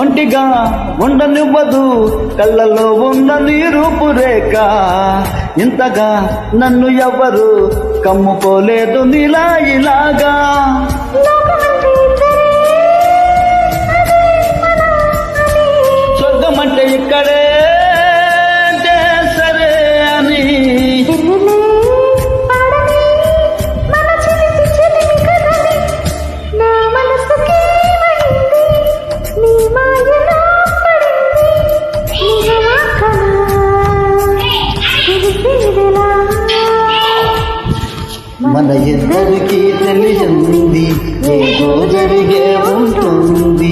ఒంటిగా ఉండనివ్వదు కళ్ళలో ఉన్న నీ రూపురేఖ. ఇంతగా నన్ను ఎవరు కమ్ముకోలేదు నీలా ఇలాగా. స్వర్గమంటే ఇక్కడే సరే అని మన ఇద్దరికీ తెలియంది ఏదో జరిగే ఉంటుంది.